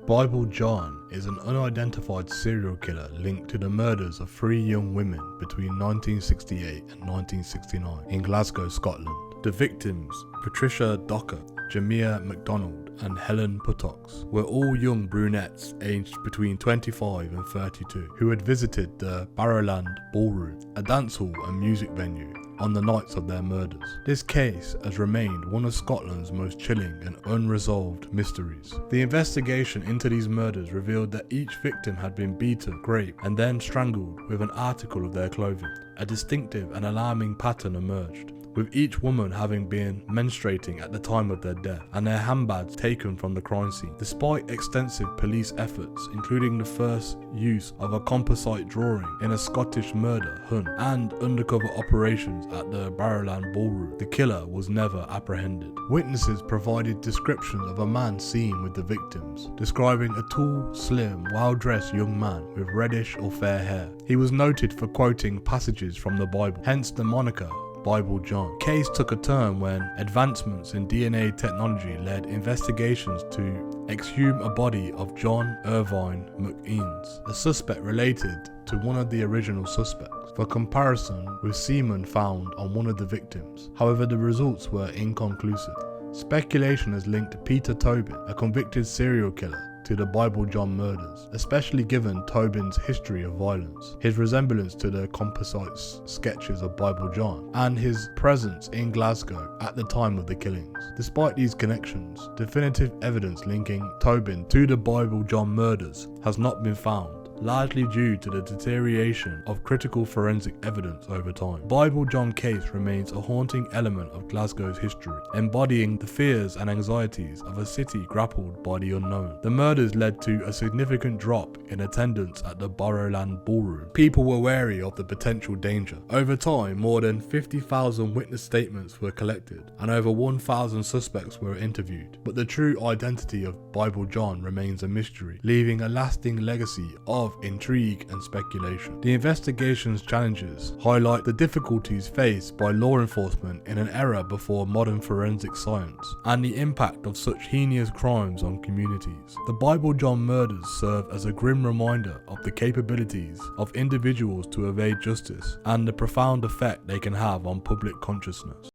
Bible John is an unidentified serial killer linked to the murders of 3 young women between 1968 and 1969 in Glasgow, Scotland. The victims, Patricia Docker, Jamia MacDonald and Helen Puttock, were all young brunettes aged between 25 and 32 who had visited the Barrowland Ballroom, a dancehall and music venue, on the nights of their murders. This case has remained one of Scotland's most chilling and unresolved mysteries. The investigation into these murders revealed that each victim had been beaten, raped, and then strangled with an article of their clothing. A distinctive and alarming pattern emerged, with each woman having been menstruating at the time of their death and their handbags taken from the crime scene. Despite extensive police efforts, including the first use of a composite drawing in a Scottish murder hunt and undercover operations at the Barrowland Ballroom, the killer was never apprehended. Witnesses provided descriptions of a man seen with the victims, describing a tall, slim, well-dressed young man with reddish or fair hair. He was noted for quoting passages from the Bible, hence the moniker Bible John. The case took a turn when advancements in DNA technology led investigations to exhume a body of John Irvine McInnes, a suspect related to one of the original suspects, for comparison with semen found on one of the victims. However, the results were inconclusive. Speculation has linked Peter Tobin, a convicted serial killer, to the Bible John murders, especially given Tobin's history of violence, his resemblance to the composite sketches of Bible John, and his presence in Glasgow at the time of the killings. Despite these connections, definitive evidence linking Tobin to the Bible John murders has not been found, largely due to the deterioration of critical forensic evidence over time. Bible John case remains a haunting element of Glasgow's history, embodying the fears and anxieties of a city grappled by the unknown. The murders led to a significant drop in attendance at the Barrowland Ballroom. People were wary of the potential danger. Over time, more than 50,000 witness statements were collected, and over 1,000 suspects were interviewed. But the true identity of Bible John remains a mystery, leaving a lasting legacy of intrigue and speculation. The investigation's challenges highlight the difficulties faced by law enforcement in an era before modern forensic science, and the impact of such heinous crimes on communities. The Bible John murders serve as a grim reminder of the capabilities of individuals to evade justice and the profound effect they can have on public consciousness.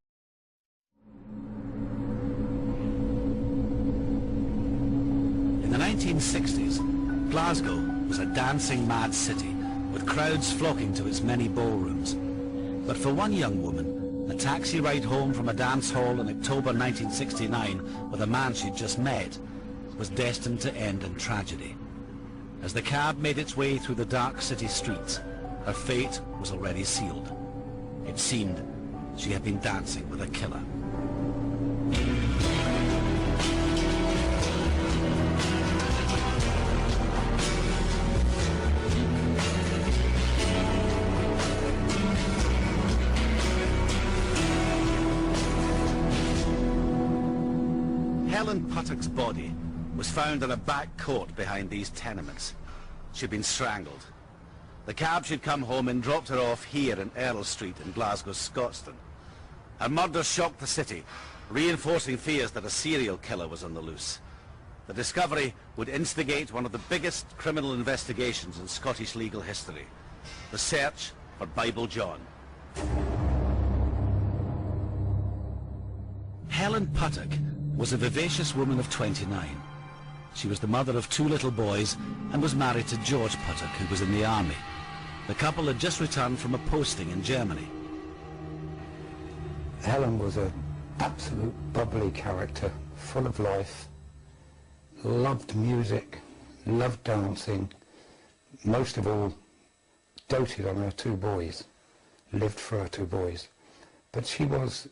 In the 1960s, Glasgow was a dancing mad city, with crowds flocking to its many ballrooms. But for one young woman, a taxi ride home from a dance hall in October 1969 with a man she'd just met was destined to end in tragedy. As the cab made its way through the dark city streets, her fate was already sealed. It seemed she had been dancing with a killer. Helen Puttock's body was found in a back court behind these tenements. She'd been strangled. The cab she'd come home in dropped her off here in Earl Street in Glasgow, Scotland. Her murder shocked the city, reinforcing fears that a serial killer was on the loose. The discovery would instigate one of the biggest criminal investigations in Scottish legal history, the search for Bible John. Helen Puttock was a vivacious woman of 29. She was the mother of 2 little boys and was married to George Puttock, who was in the army. The couple had just returned from a posting in Germany. Helen was an absolute bubbly character, full of life, loved music, loved dancing, most of all doted on her 2 boys, lived for her 2 boys. But she was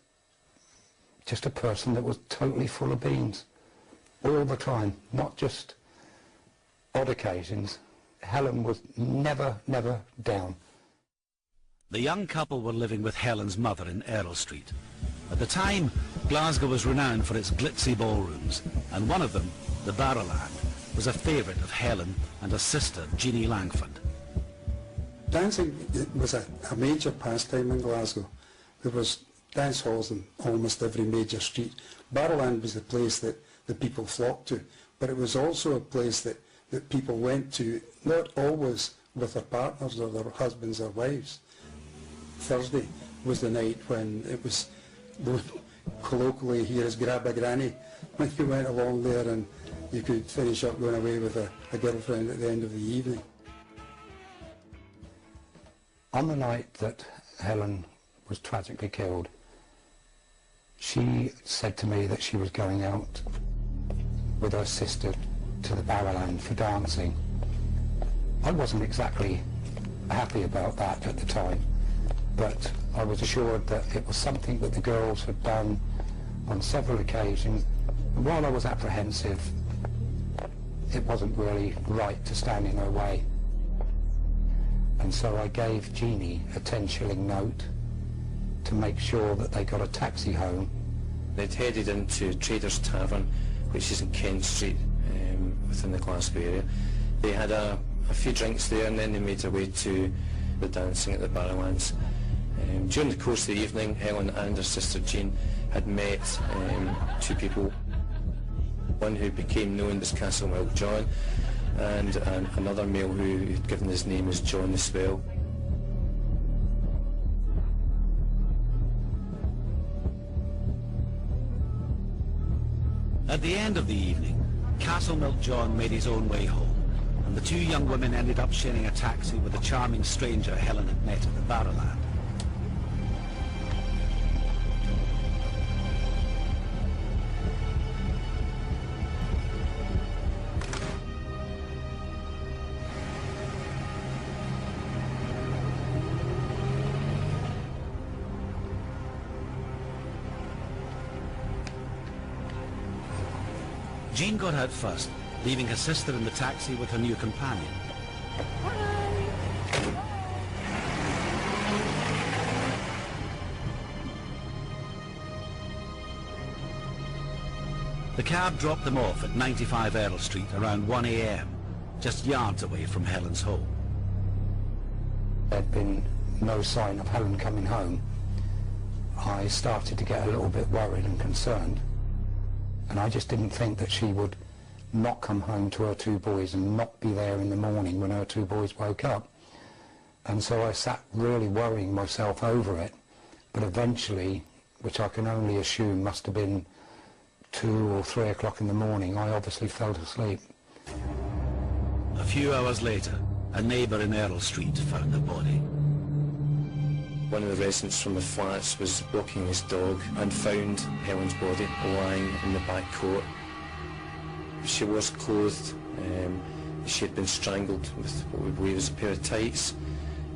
just a person that was totally full of beans all the time, not just odd occasions. Helen was never down. The young couple were living with Helen's mother in Earl Street. At the time, Glasgow was renowned for its glitzy ballrooms, and one of them, the Barrowland, was a favourite of Helen and her sister, Jeannie Langford. Dancing was a major pastime in Glasgow. There was dance halls in almost every major street. Barrowland was the place that the people flocked to but it was also a place that people went to, not always with their partners or their husbands or wives. Thursday was the night when it was known colloquially here as grab a granny, when you went along there and you could finish up going away with a girlfriend at the end of the evening. On the night that Helen was tragically killed, she said to me that she was going out with her sister to the Barrowland for dancing. I wasn't exactly happy about that at the time, but I was assured that it was something that the girls had done on several occasions. While I was apprehensive, it wasn't really right to stand in her way. And so I gave Jeannie a 10-shilling note to make sure that they got a taxi home. They'd headed into Traders Tavern, which is in Kent Street, within the Glasgow area. They had a few drinks there, and then they made their way to the dancing at the Barrowlands. During the course of the evening, Helen and her sister Jean had met two people. One who became known as Castle Milk John, and another male who had given his name as John the Swell. At the end of the evening, Castle Milk John made his own way home, and the two young women ended up sharing a taxi with a charming stranger Helen had met at the Barrowland. Jean got out first, leaving her sister in the taxi with her new companion. The cab dropped them off at 95 Earl Street around 1 a.m, just yards away from Helen's home. There'd been no sign of Helen coming home. I started to get a little bit worried and concerned. And I just didn't think that she would not come home to her two boys and not be there in the morning when her two boys woke up. And so I sat really worrying myself over it. But eventually, which I can only assume must have been 2 or 3 o'clock in the morning, I obviously fell asleep. A few hours later, a neighbour in Earl Street found the body. One of the residents from the flats was walking his dog and found Helen's body lying in the back court. She was clothed. She had been strangled with what we believe is a pair of tights.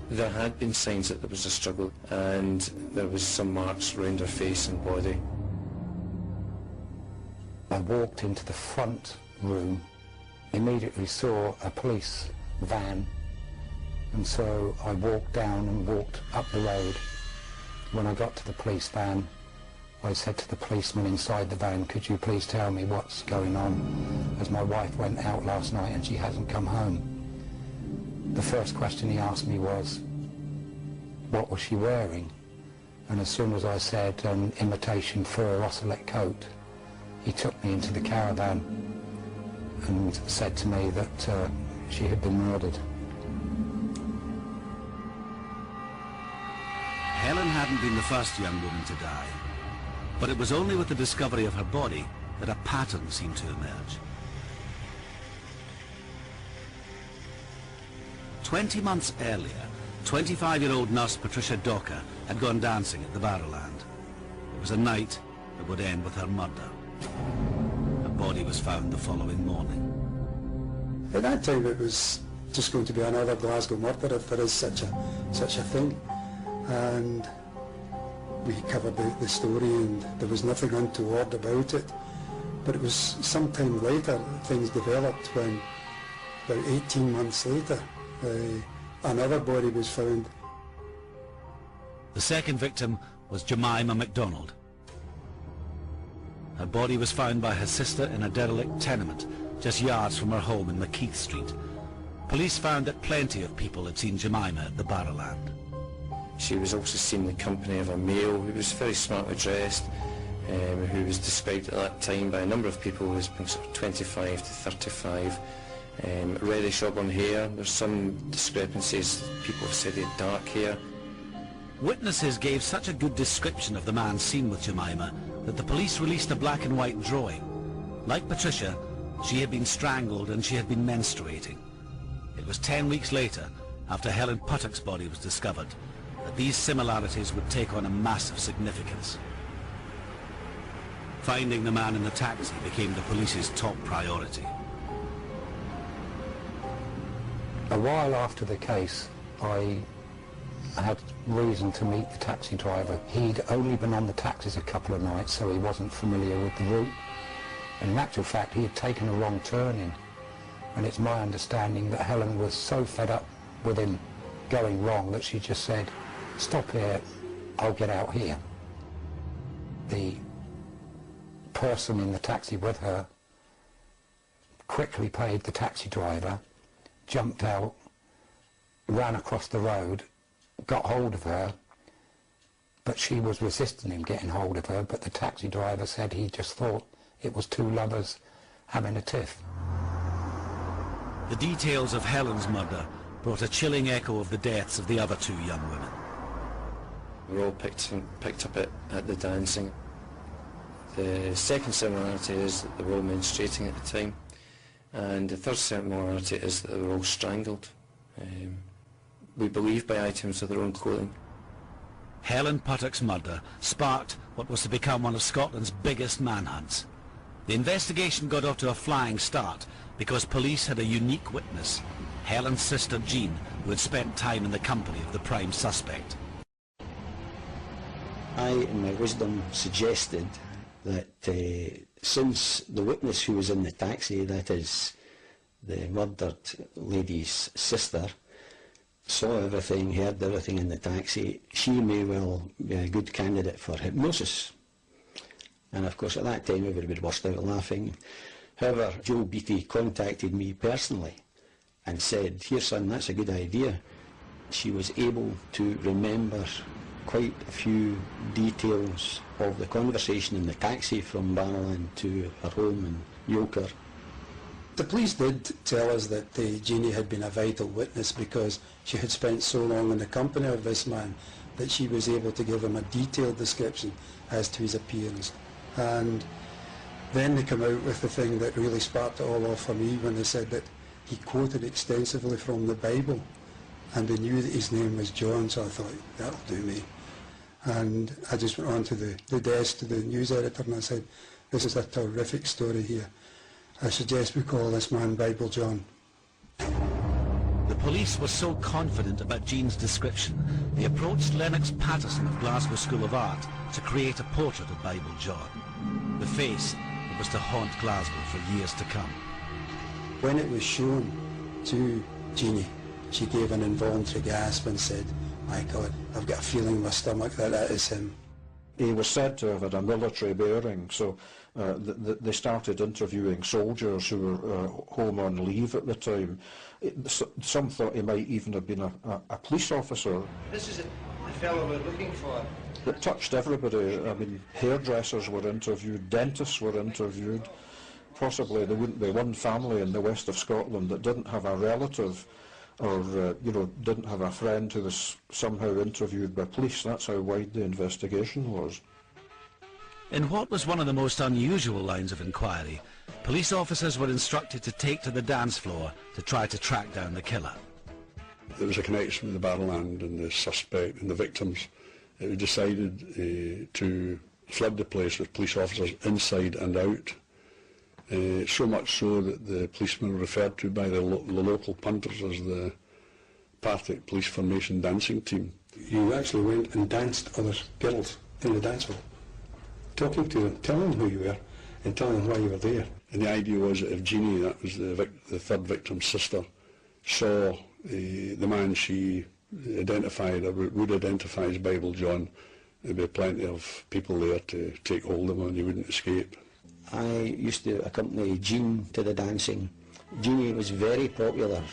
There had been signs that there was a struggle, and there was some marks around her face and body. I walked into the front room, immediately saw a police van, and so I walked down and walked up the road. When I got to the police van, I said to the policeman inside the van, could you please tell me what's going on, as my wife went out last night and she hasn't come home. The first question he asked me was, what was she wearing? And as soon as I said an imitation fur ocelot coat, he took me into the caravan and said to me that she had been murdered. Helen hadn't been the first young woman to die, but it was only with the discovery of her body that a pattern seemed to emerge. 20 months earlier, 25-year-old nurse Patricia Docker had gone dancing at the Barrowland. It was a night that would end with her murder. Her body was found the following morning. At that time it was just going to be another Glasgow murder, if there is such a thing. And we covered the story, and there was nothing untoward about it. But it was sometime later things developed when, about 18 months later, another body was found. The second victim was Jemima MacDonald. Her body was found by her sister in a derelict tenement just yards from her home in McKeith Street. Police found that plenty of people had seen Jemima at the Barrowland. She was also seen in the company of a male who was very smartly dressed. who was described at that time by a number of people as being sort of 25 to 35. Reddish auburn hair. There's some discrepancies. People have said he had dark hair. Witnesses gave such a good description of the man seen with Jemima that the police released a black and white drawing. Like Patricia, she had been strangled and she had been menstruating. It was 10 weeks later, after Helen Puttock's body was discovered, that these similarities would take on a massive significance. Finding the man in the taxi became the police's top priority. A while after the case, I had reason to meet the taxi driver. He'd only been on the taxis a couple of nights, so he wasn't familiar with the route. And in actual fact, he had taken a wrong turning. And it's my understanding that Helen was so fed up with him going wrong that she just said, "Stop here, I'll get out here." The person in the taxi with her quickly paid the taxi driver, jumped out, ran across the road, got hold of her, but she was resisting him getting hold of her, but the taxi driver said he just thought it was two lovers having a tiff. The details of Helen's murder brought a chilling echo of the deaths of the other two young women. We were all picked up at the dancing. The second similarity is that they were all menstruating at the time, and the third similarity is that they were all strangled. We believe by items of their own clothing. Helen Puttock's murder sparked what was to become one of Scotland's biggest manhunts. The investigation got off to a flying start because police had a unique witness, Helen's sister Jean, who had spent time in the company of the prime suspect. I, in my wisdom, suggested that since the witness who was in the taxi, that is the murdered lady's sister, saw everything, heard everything in the taxi, she may well be a good candidate for hypnosis. And of course at that time everybody burst out laughing. However, Joe Beattie contacted me personally and said, "Here son, that's a good idea." She was able to remember quite a few details of the conversation in the taxi from Barrowland to her home in Yoker. The police did tell us that Jeannie had been a vital witness because she had spent so long in the company of this man that she was able to give him a detailed description as to his appearance. And then they come out with the thing that really sparked it all off for me when they said that he quoted extensively from the Bible, and they knew that his name was John, so I thought, that'll do me. And I just went on to the desk to the news editor and I said, "This is a terrific story here. I suggest we call this man Bible John." The police were so confident about Jean's description, they approached Lennox Patterson of Glasgow School of Art to create a portrait of Bible John, the face that was to haunt Glasgow for years to come. When it was shown to Jeannie, she gave an involuntary gasp and said, "My God, I've got a feeling in my stomach that that is him." He was said to have had a military bearing, so they started interviewing soldiers who were home on leave at the time. Some thought he might even have been a police officer. This is the fellow we're looking for. It touched everybody. I mean, hairdressers were interviewed, dentists were interviewed. Possibly there wouldn't be one family in the west of Scotland that didn't have a relative or didn't have a friend who was somehow interviewed by police. That's how wide the investigation was. In what was one of the most unusual lines of inquiry, police officers were instructed to take to the dance floor to try to track down the killer. There was a connection with the Barrowland and the suspect and the victims. It was decided to flood the place with police officers inside and out. So much so that the policemen were referred to by the local punters as the Partick Police Formation dancing team. You actually went and danced other girls in the dance hall, talking to them, telling them who you were and telling them why you were there. And the idea was that if Jeannie, that was the third victim's sister, saw the man she identified or would identify as Bible John, there'd be plenty of people there to take hold of him and he wouldn't escape. I used to accompany Jean to the dancing. Jeannie was very popular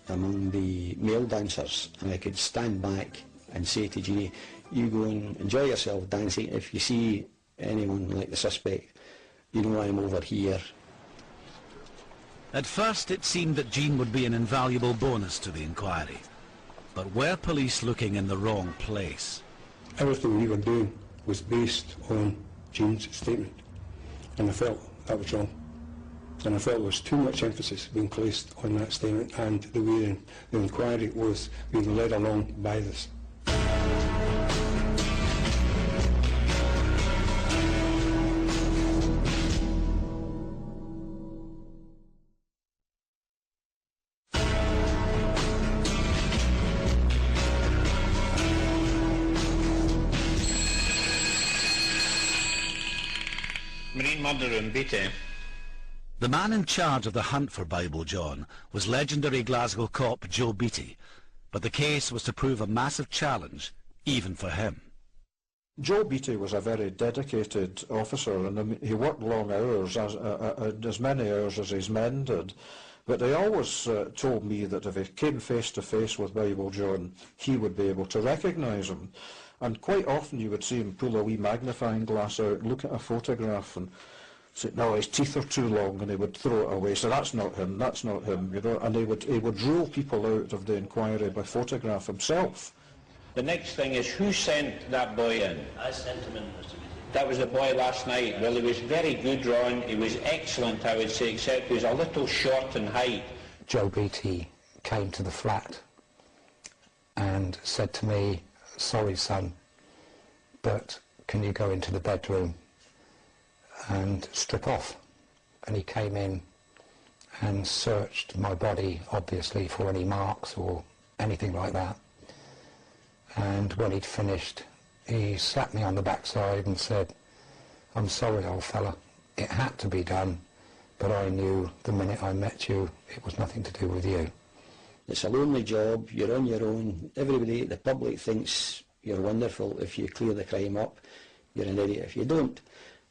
among the male dancers, and I could stand back and say to Jeannie, "You go and enjoy yourself dancing. If you see anyone like the suspect, you know, I'm over here. At first it seemed that Jean would be an invaluable bonus to the inquiry. But were police looking in the wrong place? Everything we were doing was based on Jean's statement, and I felt that was wrong. And I felt there was too much emphasis being placed on that statement and the way the inquiry was being led along by this. Marine murder in Beatty. The man in charge of the hunt for Bible John was legendary Glasgow cop Joe Beatty, but the case was to prove a massive challenge, even for him. Joe Beatty was a very dedicated officer, and he worked long hours, as many hours as his men did. But he always told me that if he came face to face with Bible John, he would be able to recognise him. And quite often you would see him pull a wee magnifying glass out, look at a photograph and say, no, his teeth are too long, and he would throw it away. So that's not him, you know. And he would rule people out of the inquiry by photograph himself. The next thing is, who sent that boy in? I sent him in, Mr. Beatty. That was the boy last night. Well, he was very good drawn. He was excellent, I would say, except he was a little short in height. Joe Beatty came to the flat and said to me, sorry son, but can you go into the bedroom and strip off? And he came in and searched my body, obviously, for any marks or anything like that. And when he'd finished, he slapped me on the backside and said, I'm sorry, old fella, it had to be done, but I knew the minute I met you it was nothing to do with you. It's a lonely job, you're on your own, everybody, the public thinks you're wonderful if you clear the crime up, you're an idiot if you don't.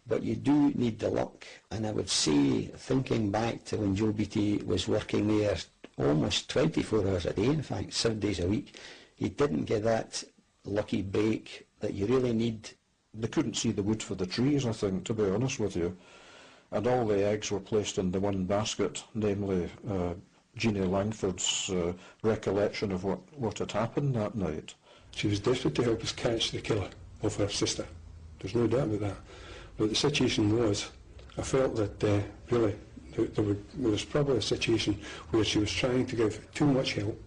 But you do need the luck, and I would say, thinking back to when Joe Beatty was working there almost 24 hours a day, in fact 7 days a week, he didn't get that lucky break that you really need. They couldn't see the wood for the trees, I think, to be honest with you. And all the eggs were placed in the one basket, namely Jeannie Langford's recollection of what had happened that night. She was desperate to help us catch the killer of her sister. There's no doubt about that. But the situation was, I felt that really there was probably a situation where she was trying to give too much help.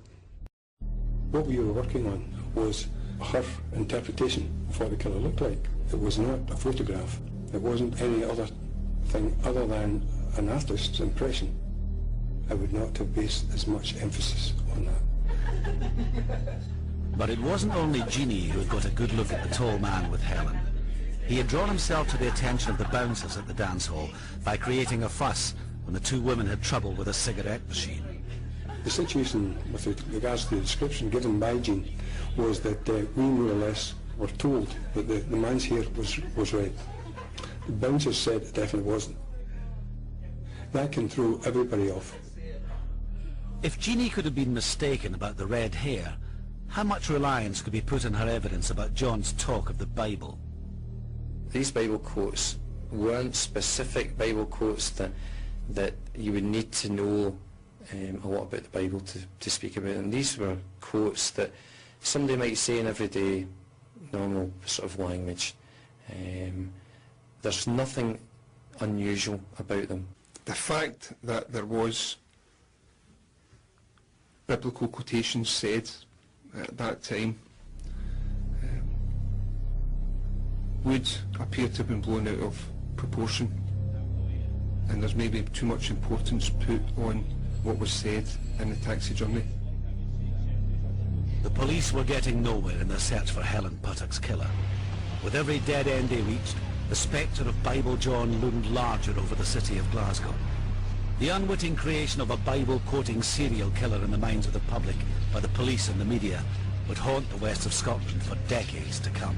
What we were working on was her interpretation of what the killer looked like. It was not a photograph. It wasn't any other thing other than an artist's impression. I would not have based as much emphasis on that. But it wasn't only Jeannie who had got a good look at the tall man with Helen. He had drawn himself to the attention of the bouncers at the dance hall by creating a fuss when the two women had trouble with a cigarette machine. The situation with regards to the description given by Jean was that we more or less were told that the man's hair was red. The bouncers said it definitely wasn't. That can throw everybody off. If Jeannie could have been mistaken about the red hair, how much reliance could be put on her evidence about John's talk of the Bible? These Bible quotes weren't specific Bible quotes that you would need to know a lot about the Bible to speak about them. These were quotes that somebody might say in everyday, normal sort of language. There's nothing unusual about them. The fact that there was biblical quotations said at that time would appear to have been blown out of proportion, and there's maybe too much importance put on what was said in the taxi journey. The police were getting nowhere in their search for Helen Puttock's killer. With every dead end they reached, the spectre of Bible John loomed larger over the city of Glasgow. The unwitting creation of a Bible-quoting serial killer in the minds of the public by the police and the media would haunt the west of Scotland for decades to come.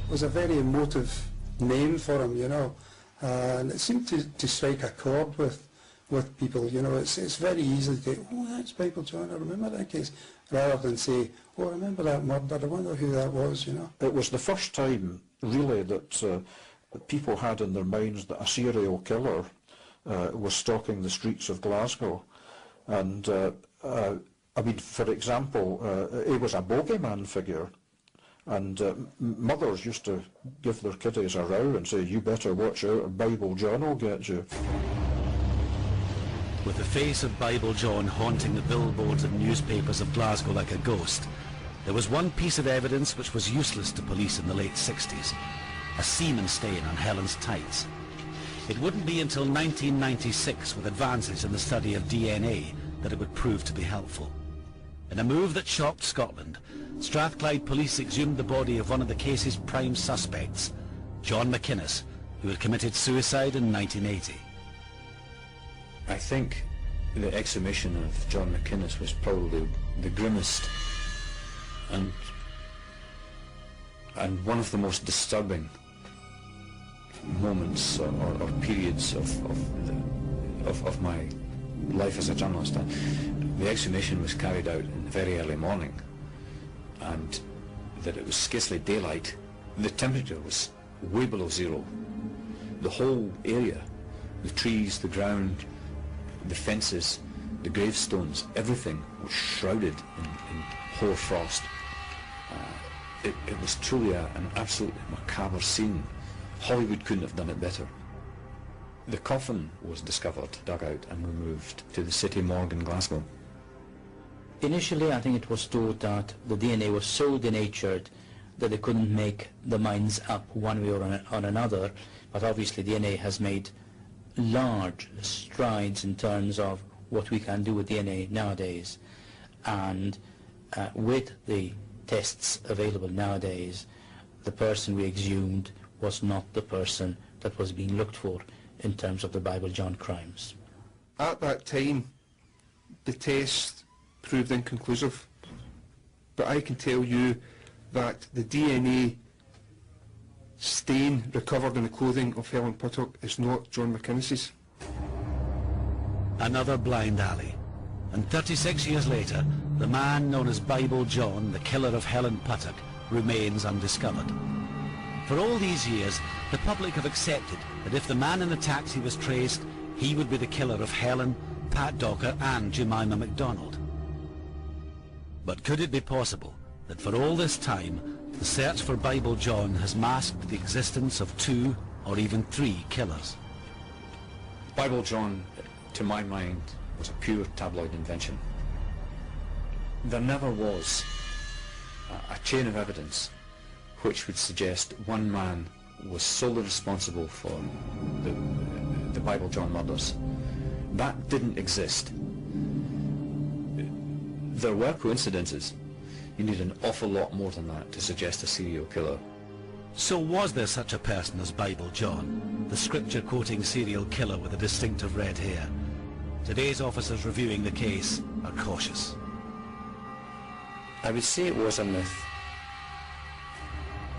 It was a very emotive name for him, you know, and it seemed to strike a chord with with people. You know, it's very easy to go, oh, that's Bible John, I remember that case, rather than say, oh, I remember that murder, I wonder who that was, you know. It was the first time, really, that people had in their minds that a serial killer was stalking the streets of Glasgow. And, I mean, for example, he was a bogeyman figure. And mothers used to give their kiddies a row and say, you better watch out or Bible John will get you. With the face of Bible John haunting the billboards and newspapers of Glasgow like a ghost, there was one piece of evidence which was useless to police in the late 60s, a semen stain on Helen's tights. It wouldn't be until 1996, with advances in the study of DNA, that it would prove to be helpful. In a move that shocked Scotland, Strathclyde police exhumed the body of one of the case's prime suspects, John McInnes, who had committed suicide in 1980. I think the exhumation of John McInnes was probably the grimmest and one of the most disturbing moments or periods of my life as a journalist. The exhumation was carried out in the very early morning, and that it was scarcely daylight. The temperature was way below zero. The whole area, the trees, the ground, the fences, the gravestones, everything was shrouded in hoar frost. It was truly an absolutely macabre scene. Hollywood couldn't have done it better. The coffin was discovered, dug out and removed to the city morgue in Glasgow. Initially, I think it was thought that the DNA was so denatured that they couldn't make the minds up one way or on another, but obviously DNA has made large strides in terms of what we can do with DNA nowadays, and with the tests available nowadays, the person we exhumed was not the person that was being looked for in terms of the Bible John crimes. At that time, the test proved inconclusive, but I can tell you that the DNA stain recovered in the clothing of Helen Puttock is not John McInnes's. Another blind alley, and 36 years later, the man known as Bible John, the killer of Helen Puttock, remains undiscovered. For all these years, the public have accepted that if the man in the taxi was traced, he would be the killer of Helen, Pat Docker and Jemima MacDonald. But could it be possible that for all this time, the search for Bible John has masked the existence of 2 or even 3 killers? Bible John, to my mind, was a pure tabloid invention. There never was a chain of evidence which would suggest one man was solely responsible for the Bible John murders. That didn't exist. There were coincidences. You need an awful lot more than that to suggest a serial killer. So was there such a person as Bible John, the scripture-quoting serial killer with a distinctive red hair? Today's officers reviewing the case are cautious. I would say it was a myth.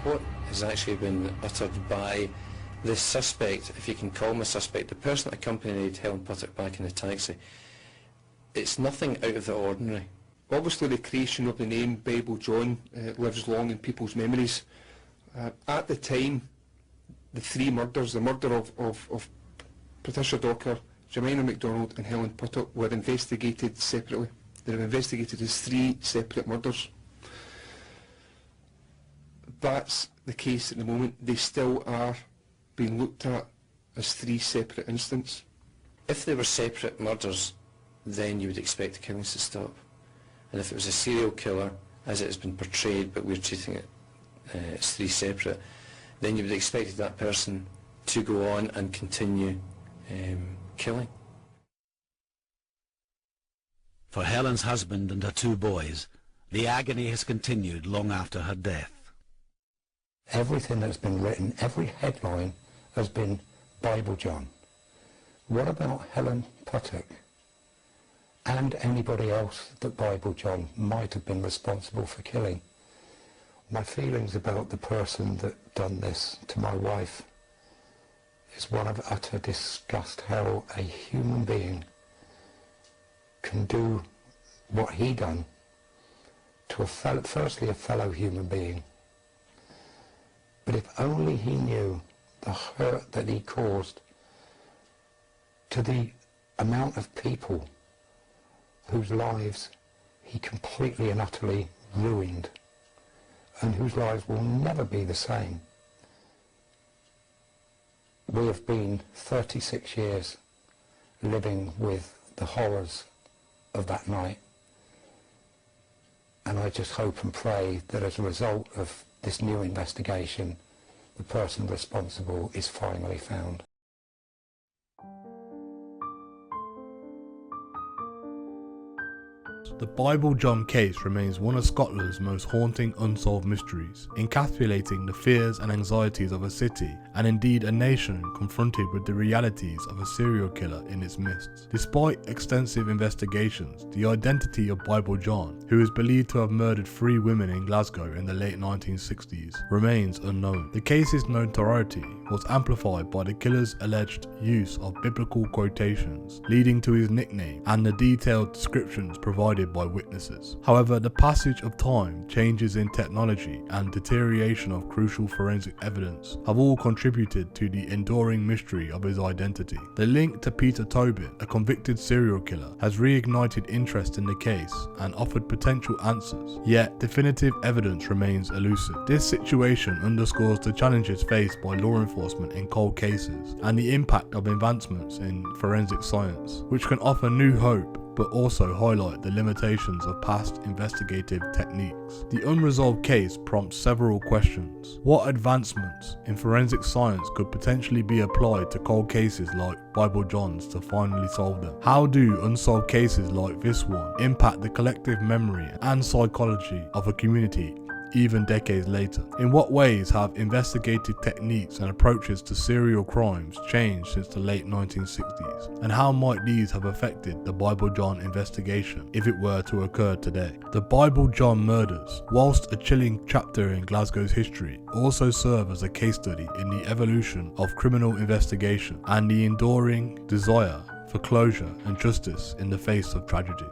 What has actually been uttered by the suspect, if you can call him a suspect, the person that accompanied Helen Puttock back in the taxi, it's nothing out of the ordinary. Obviously the creation of the name Bible John lives long in people's memories. At the time, the 3 murders, the murder of Patricia Docker, Jemima MacDonald and Helen Puttock, were investigated separately. They were investigated as 3 separate murders. That's the case at the moment. They still are being looked at as 3 separate incidents. If they were separate murders, then you would expect the killings to stop. And if it was a serial killer, as it has been portrayed, but we're treating it as 3 separate, then you would expect that person to go on and continue killing. For Helen's husband and her 2 boys, the agony has continued long after her death. Everything that's been written, every headline has been Bible John. What about Helen Puttock and anybody else that Bible John might have been responsible for killing? My feelings about the person that done this to my wife is one of utter disgust how a human being can do what he done to firstly a fellow human being. But if only he knew the hurt that he caused to the amount of people whose lives he completely and utterly ruined, and whose lives will never be the same. We have been 36 years living with the horrors of that night, and I just hope and pray that as a result of this new investigation, the person responsible is finally found. The Bible John case remains one of Scotland's most haunting unsolved mysteries, encapsulating the fears and anxieties of a city and indeed a nation confronted with the realities of a serial killer in its midst. Despite extensive investigations, the identity of Bible John, who is believed to have murdered 3 women in Glasgow in the late 1960s, remains unknown. The case's notoriety was amplified by the killer's alleged use of biblical quotations, leading to his nickname and the detailed descriptions provided by witnesses. However, the passage of time, changes in technology, and deterioration of crucial forensic evidence have all contributed to the enduring mystery of his identity. The link to Peter Tobin, a convicted serial killer, has reignited interest in the case and offered potential answers, yet definitive evidence remains elusive. This situation underscores the challenges faced by law enforcement in cold cases and the impact of advancements in forensic science, which can offer new hope but also highlight the limitations of past investigative techniques. The unresolved case prompts several questions. What advancements in forensic science could potentially be applied to cold cases like Bible John's to finally solve them? How do unsolved cases like this one impact the collective memory and psychology of a community even decades later? In what ways have investigative techniques and approaches to serial crimes changed since the late 1960s? And how might these have affected the Bible John investigation if it were to occur today? The Bible John murders, whilst a chilling chapter in Glasgow's history, also serve as a case study in the evolution of criminal investigation and the enduring desire for closure and justice in the face of tragedy.